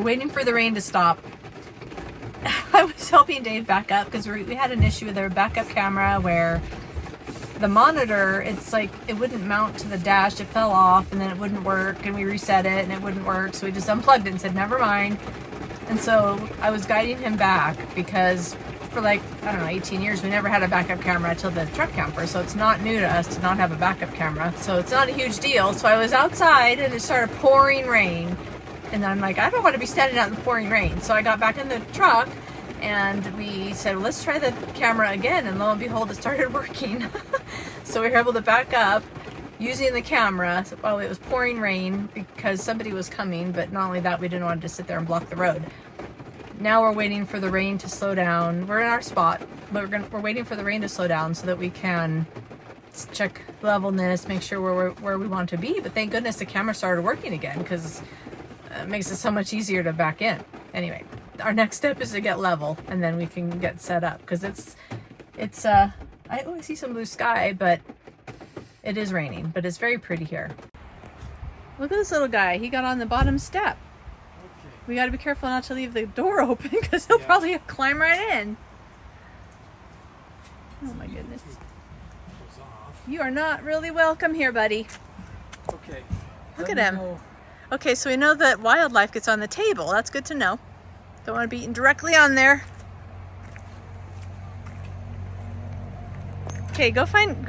waiting for the rain to stop. I was helping Dave back up because we had an issue with our backup camera where the monitor, it's like it wouldn't mount to the dash. It fell off and then it wouldn't work, and we reset it and it wouldn't work. So we just unplugged it and said, never mind. And so I was guiding him back because for like, I don't know, 18 years, we never had a backup camera until the truck camper. So it's not new to us to not have a backup camera. So it's not a huge deal. So I was outside and it started pouring rain. And I'm like, I don't want to be standing out in the pouring rain. So I got back in the truck and we said, well, let's try the camera again. And lo and behold, it started working. So we were able to back up using the camera while it was pouring rain because somebody was coming. But not only that, we didn't want to just sit there and block the road. Now we're waiting for the rain to slow down. We're in our spot, but we're waiting for the rain to slow down so that we can check levelness, make sure we're where we want to be. But thank goodness the camera started working again because it makes it so much easier to back in. Anyway, our next step is to get level and then we can get set up because I only see some blue sky, but it is raining, but it's very pretty here. Look at this little guy. He got on the bottom step. We got to be careful not to leave the door open because he'll probably climb right in. Oh my goodness. You are not really welcome here, buddy. Okay. Look at him. Okay, so we know that wildlife gets on the table. That's good to know. Don't want to be eaten directly on there. Okay, go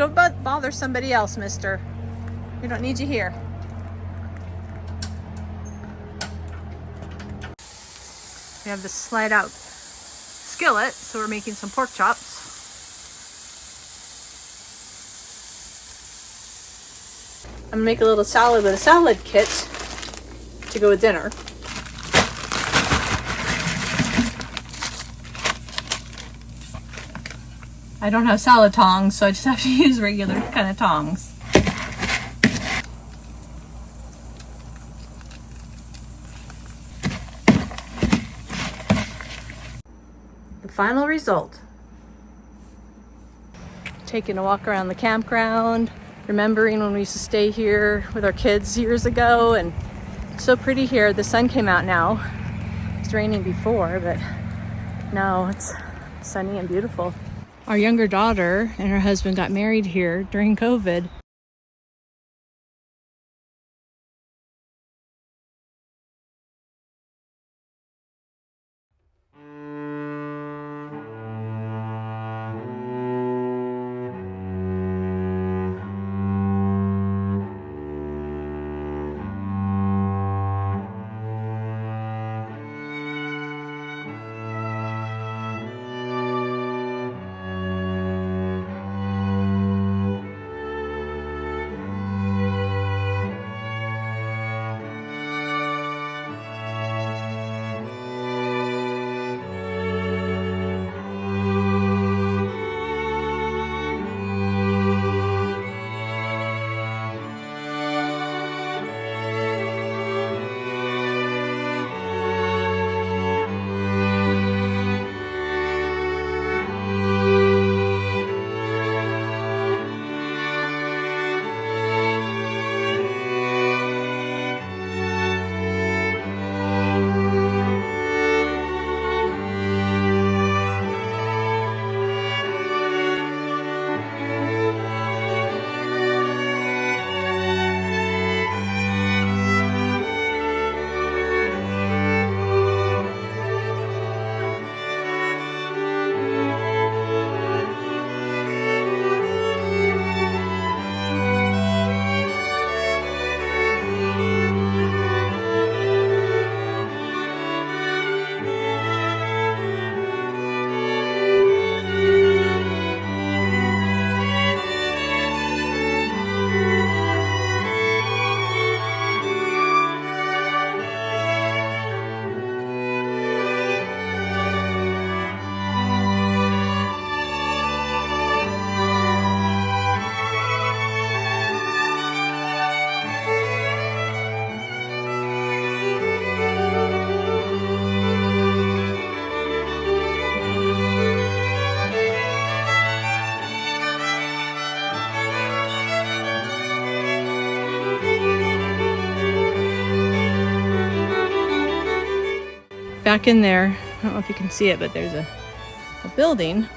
bother somebody else, mister. We don't need you here. We have the slide out skillet, so we're making some pork chops. I'm gonna make a little salad with a salad kit to go with dinner. I don't have salad tongs, so I just have to use regular kind of tongs. Final result. Taking a walk around the campground, remembering when we used to stay here with our kids years ago, and it's so pretty here. The sun came out now. It's raining before, but now it's sunny and beautiful. Our younger daughter and her husband got married here during COVID. back in there, I don't know if you can see it, but there's a building.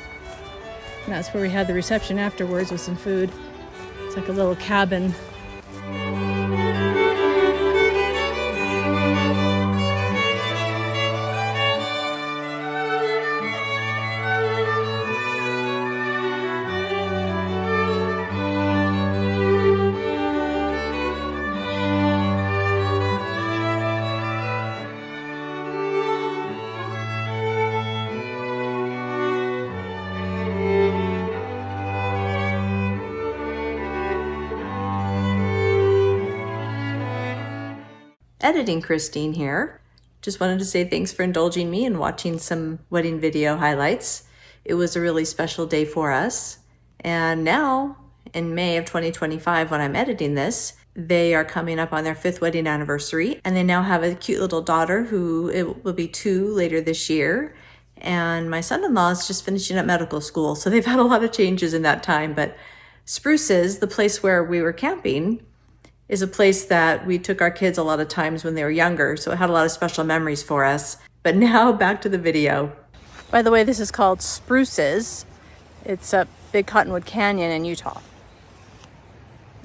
And that's where we had the reception afterwards with some food. It's like a little cabin. Editing Christine here. Just wanted to say thanks for indulging me and watching some wedding video highlights. It was a really special day for us. And now, in May of 2025, when I'm editing this, they are coming up on their 5th wedding anniversary. And they now have a cute little daughter who it will be 2 later this year. And my son-in-law is just finishing up medical school. So they've had a lot of changes in that time. But Spruces, the place where we were camping, is a place that we took our kids a lot of times when they were younger, so it had a lot of special memories for us. But now back to the video. By the way, this is called Spruces. It's up Big Cottonwood Canyon in Utah.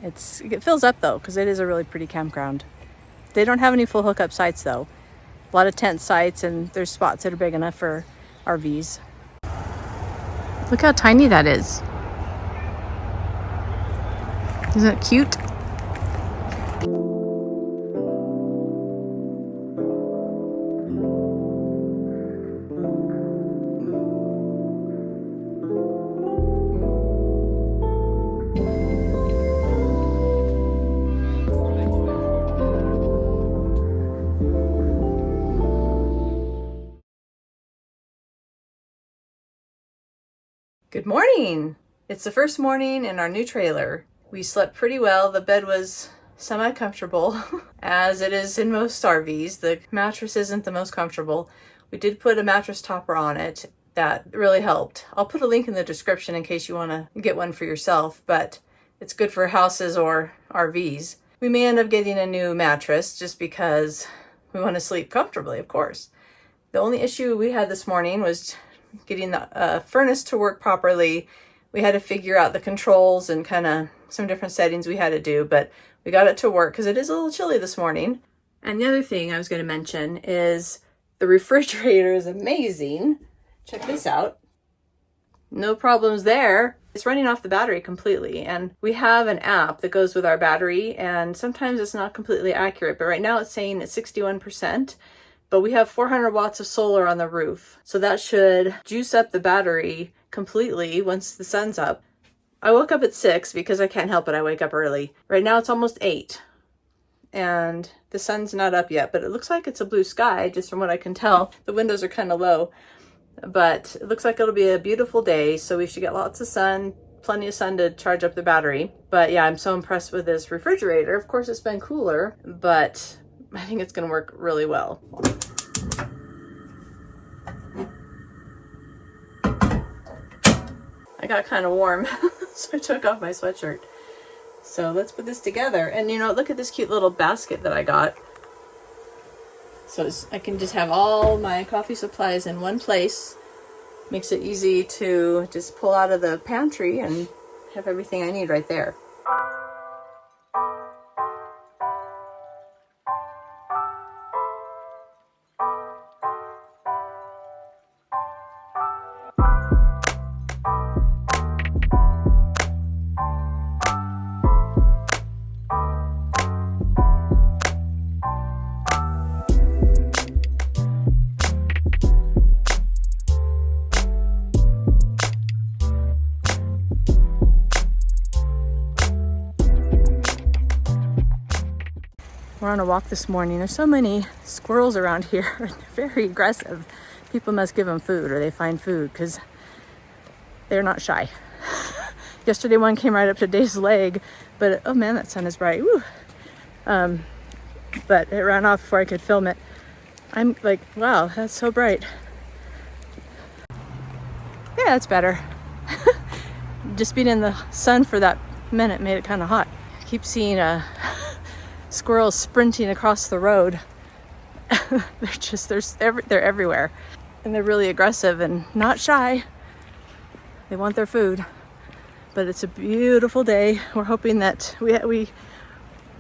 It fills up though, because it is a really pretty campground. They don't have any full hookup sites though. A lot of tent sites, and there's spots that are big enough for RVs. Look how tiny that is. Isn't it cute? Good morning! It's the first morning in our new trailer. We slept pretty well. The bed was semi-comfortable, as it is in most RVs. The mattress isn't the most comfortable. We did put a mattress topper on it. That really helped. I'll put a link in the description in case you want to get one for yourself, but it's good for houses or RVs. We may end up getting a new mattress just because we want to sleep comfortably, of course. The only issue we had this morning was getting the furnace to work properly. We had to figure out the controls and kind of some different settings we had to do, but we got it to work because it is a little chilly this morning. And the other thing I was going to mention is the refrigerator is amazing. Check this out. No problems there. It's running off the battery completely, and we have an app that goes with our battery, and sometimes it's not completely accurate, but right now it's saying it's 61%. But we have 400 watts of solar on the roof, so that should juice up the battery completely once the sun's up. I woke up at 6 because I can't help it, I wake up early. Right now it's almost 8, and the sun's not up yet, but it looks like it's a blue sky, just from what I can tell. The windows are kind of low, but it looks like it'll be a beautiful day, so we should get lots of sun, plenty of sun to charge up the battery. But yeah, I'm so impressed with this refrigerator. Of course, it's been cooler, but I think it's going to work really well. I got kind of warm, so I took off my sweatshirt. So let's put this together. And you know, look at this cute little basket that I got. So I can just have all my coffee supplies in one place. Makes it easy to just pull out of the pantry and have everything I need right there. We're on a walk this morning. There's so many squirrels around here. They're very aggressive. People must give them food, or they find food, because they're not shy. Yesterday one came right up to Dave's leg, but oh man, that sun is bright. Woo. But it ran off before I could film it. I'm like, wow, that's so bright. Yeah, that's better. Just being in the sun for that minute made it kind of hot. I keep seeing squirrels sprinting across the road. they're everywhere, and they're really aggressive and not shy. They want their food. But it's a beautiful day. We're hoping that we're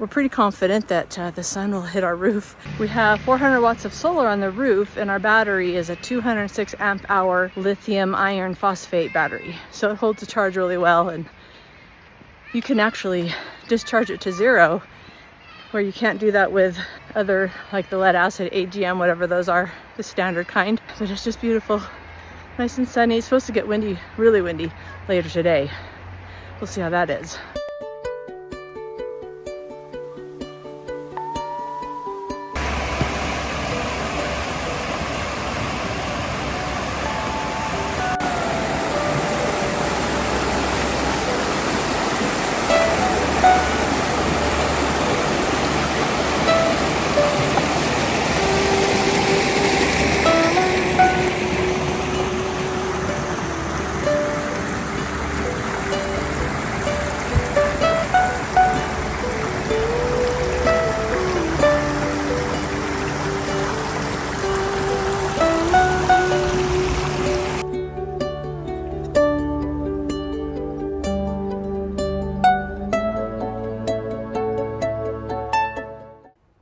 pretty confident that the sun will hit our roof. We have 400 watts of solar on the roof, and our battery is a 206 amp hour lithium iron phosphate battery. So it holds the charge really well, and you can actually discharge it to 0, where you can't do that with other, like the lead acid, 8GM, whatever those are, the standard kind. But it's just beautiful, nice and sunny. It's supposed to get windy, really windy later today. We'll see how that is.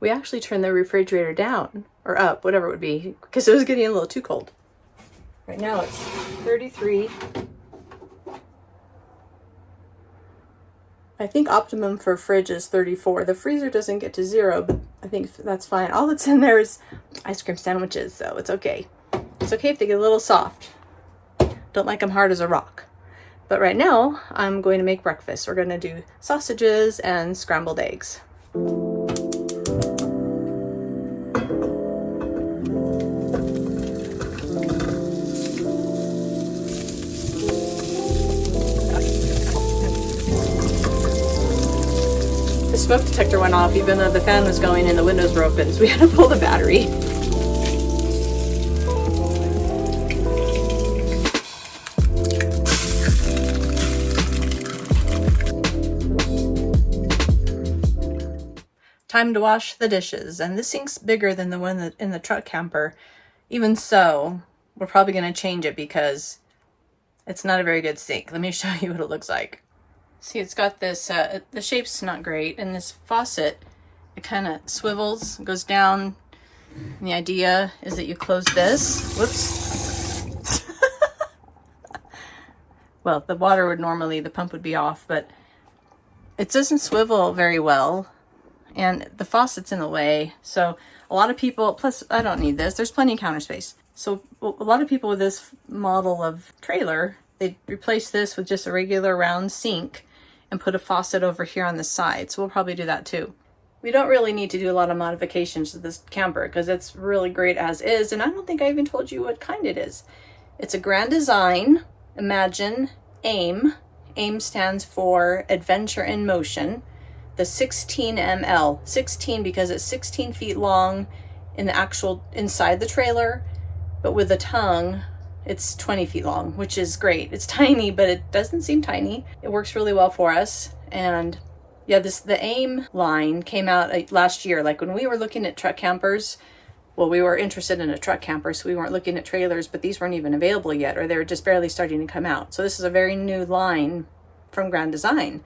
We actually turned the refrigerator down, or up, whatever it would be, because it was getting a little too cold. Right now it's 33. I think optimum for a fridge is 34. The freezer doesn't get to 0, but I think that's fine. All that's in there is ice cream sandwiches, so it's okay. It's okay if they get a little soft. Don't like them hard as a rock. But right now, I'm going to make breakfast. We're going to do sausages and scrambled eggs. The smoke detector went off even though the fan was going and the windows were open, so we had to pull the battery. Time to wash the dishes, and this sink's bigger than the one in the truck camper. Even so, we're probably going to change it because it's not a very good sink. Let me show you what it looks like. See, it's got this, the shape's not great, and this faucet, it kind of swivels, goes down, and the idea is that you close this. Whoops. Well, the water would normally, the pump would be off, but it doesn't swivel very well, and the faucet's in the way, so a lot of people, plus I don't need this, there's plenty of counter space. So a lot of people with this model of trailer, they replace this with just a regular round sink and put a faucet over here on the side. So we'll probably do that too. We don't really need to do a lot of modifications to this camper because it's really great as is. And I don't think I even told you what kind it is. It's a Grand Design, Imagine, AIM. AIM stands for Adventure in Motion. The 16 ML, 16 because it's 16 feet long in the actual inside the trailer, but with the tongue, it's 20 feet long, which is great. It's tiny, but it doesn't seem tiny. It works really well for us. And yeah, the AIM line came out last year. Like when we were looking at truck campers, well, we were interested in a truck camper, so we weren't looking at trailers, but these weren't even available yet, or they were just barely starting to come out. So this is a very new line from Grand Design.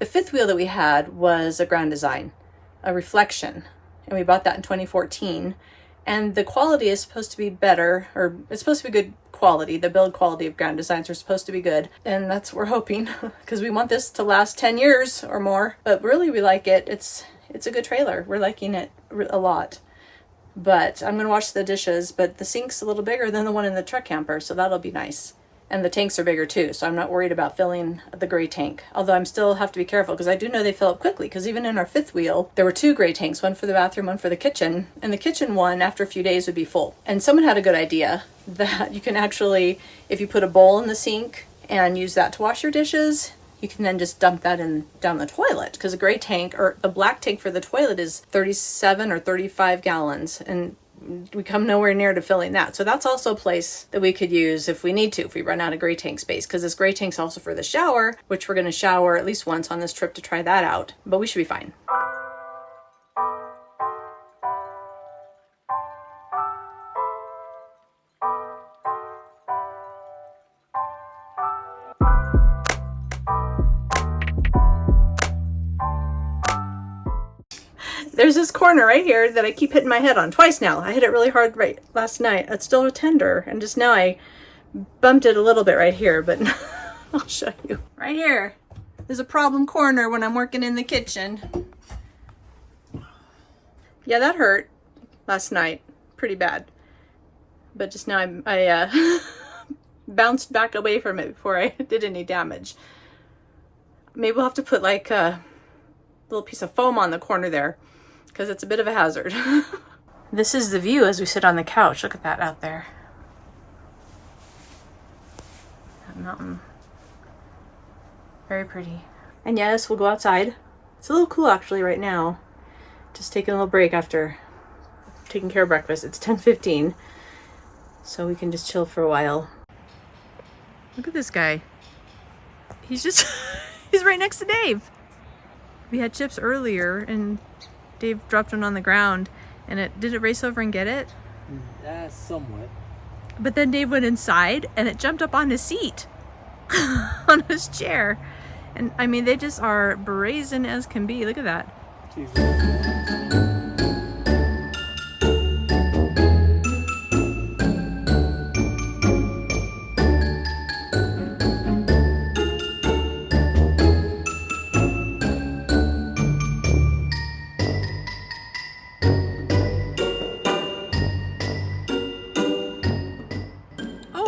The fifth wheel that we had was a Grand Design, a Reflection, and we bought that in 2014. And the quality is supposed to be better, or it's supposed to be good quality. The build quality of Grand Designs are supposed to be good. And that's what we're hoping, because we want this to last 10 years or more. But really, we like it. It's a good trailer. We're liking it a lot. But I'm going to wash the dishes, but the sink's a little bigger than the one in the truck camper, so that'll be nice. And the tanks are bigger too, so I'm not worried about filling the gray tank. Although I'm still have to be careful because I do know they fill up quickly, because even in our fifth wheel, there were 2 gray tanks, one for the bathroom, one for the kitchen. And the kitchen one, after a few days, would be full. And someone had a good idea that you can actually, if you put a bowl in the sink and use that to wash your dishes, you can then just dump that down the toilet, because a gray tank, or the black tank for the toilet, is 37 or 35 gallons. And we come nowhere near to filling that. So that's also a place that we could use if we need to, if we run out of gray tank space, because this gray tank's also for the shower, which we're going to shower at least once on this trip to try that out, but we should be fine. there's this corner right here that I keep hitting my head on twice now. I hit it really hard right last night. It's still tender, and just now I bumped it a little bit right here, but I'll show you. Right here is a problem corner when I'm working in the kitchen. Yeah, that hurt last night pretty bad, but just now I bounced back away from it before I did any damage. Maybe we'll have to put like a little piece of foam on the corner there, because it's a bit of a hazard. This is the view as we sit on the couch. Look at that out there. That mountain. Very pretty. And yes, we'll go outside. It's a little cool actually right now. Just taking a little break after taking care of breakfast. It's 10:15, so we can just chill for a while. Look at this guy. He's just, he's right next to Dave. We had chips earlier and Dave dropped one on the ground, and did it race over and get it? Somewhat. But then Dave went inside and it jumped up on his seat, on his chair. And I mean, they just are brazen as can be. Look at that.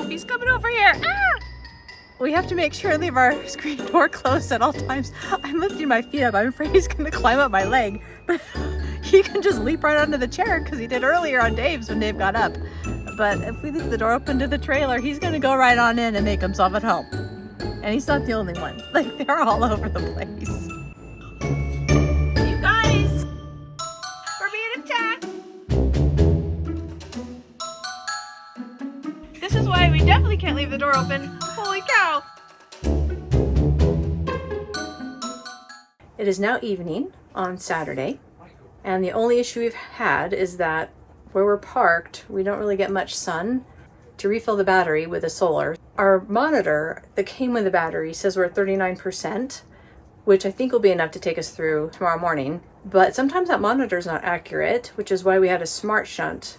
He's coming over here. Ah! We have to make sure and leave our screen door closed at all times. I'm lifting my feet up. I'm afraid he's going to climb up my leg. But he can just leap right onto the chair because he did earlier on Dave's when Dave got up. But if we leave the door open to the trailer, he's going to go right on in and make himself at home. And he's not the only one. Like, they're all over the place. You guys! We're being attacked! This is why we definitely can't leave the door open. Holy cow! It is now evening on Saturday, and the only issue we've had is that where we're parked, we don't really get much sun to refill the battery with the solar. Our monitor that came with the battery says we're at 39%, which I think will be enough to take us through tomorrow morning. But sometimes that monitor is not accurate, which is why we had a smart shunt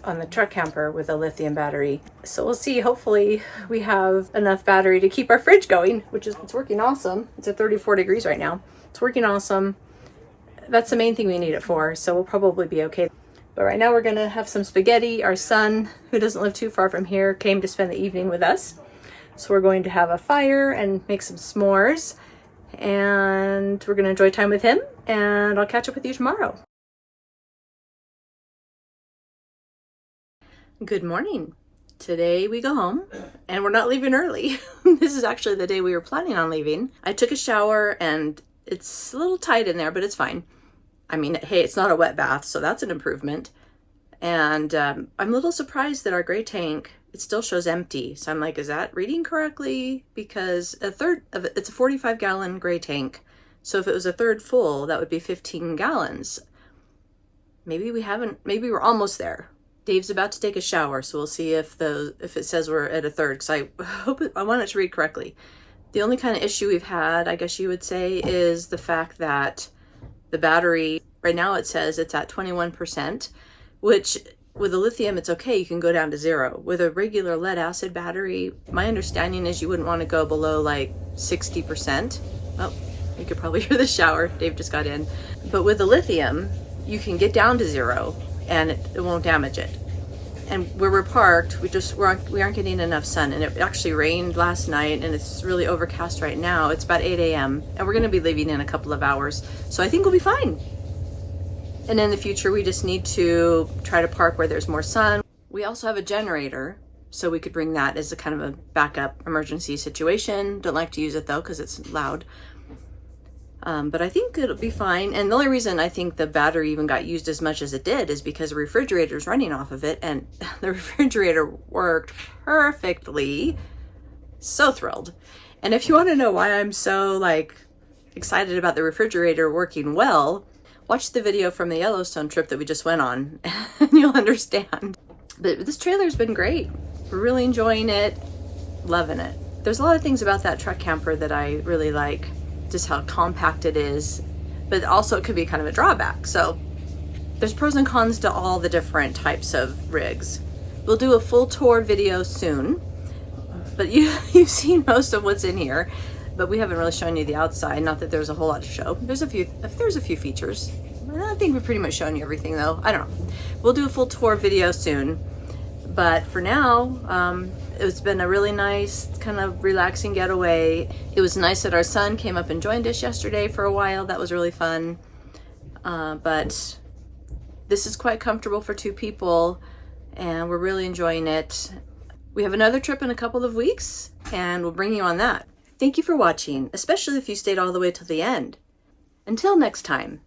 on the truck camper with a lithium battery. So we'll see. Hopefully we have enough battery to keep our fridge going, it's working awesome. It's at 34 degrees right now. It's working awesome. That's the main thing we need it for, so we'll probably be okay. But right now we're gonna have some spaghetti. Our son, who doesn't live too far from here, came to spend the evening with us. So we're going to have a fire and make some s'mores, and we're gonna enjoy time with him, and I'll catch up with you tomorrow. Good morning. Today we go home, and we're not leaving early. This is actually the day we were planning on leaving. I took a shower and it's a little tight in there, but it's fine. I mean, hey, it's not a wet bath, so that's an improvement. And I'm a little surprised that our gray tank, it still shows empty. So I'm like, is that reading correctly? Because it's a 45-gallon gray tank. So if it was a third full, that would be 15 gallons. Maybe we're almost there. Dave's about to take a shower, so we'll see if it says we're at a third, because I want it to read correctly. The only kind of issue we've had, I guess you would say, is the fact that the battery, right now it says it's at 21%, which with the lithium, it's okay, you can go down to 0. With a regular lead acid battery, my understanding is you wouldn't want to go below like 60%. Oh, you could probably hear the shower. Dave just got in. But with the lithium, you can get down to 0 and it won't damage it. And where we're parked, we aren't getting enough sun, and it actually rained last night, and it's really overcast right now. It's about 8 a.m. and we're gonna be leaving in a couple of hours. So I think we'll be fine. And in the future, we just need to try to park where there's more sun. We also have a generator, so we could bring that as a kind of a backup emergency situation. Don't like to use it though, because it's loud. But I think it'll be fine. And the only reason I think the battery even got used as much as it did is because the refrigerator is running off of it, and the refrigerator worked perfectly. So thrilled. And if you want to know why I'm so excited about the refrigerator working well, watch the video from the Yellowstone trip that we just went on and you'll understand. But this trailer's been great. We're really enjoying it, loving it. There's a lot of things about that truck camper that I really like. Just how compact it is, but also it could be kind of a drawback. So there's pros and cons to all the different types of rigs. We'll do a full tour video soon, but you've seen most of what's in here, but we haven't really shown you the outside. Not that there's a whole lot to show. There's a few features. I think we've pretty much shown you everything though. I don't know. We'll do a full tour video soon, but for now, it's been a really nice kind of relaxing getaway. It was nice that our son came up and joined us yesterday for a while. That was really fun. But this is quite comfortable for 2 people and we're really enjoying it. We have another trip in a couple of weeks and we'll bring you on that. Thank you for watching, especially if you stayed all the way till the end. Until next time.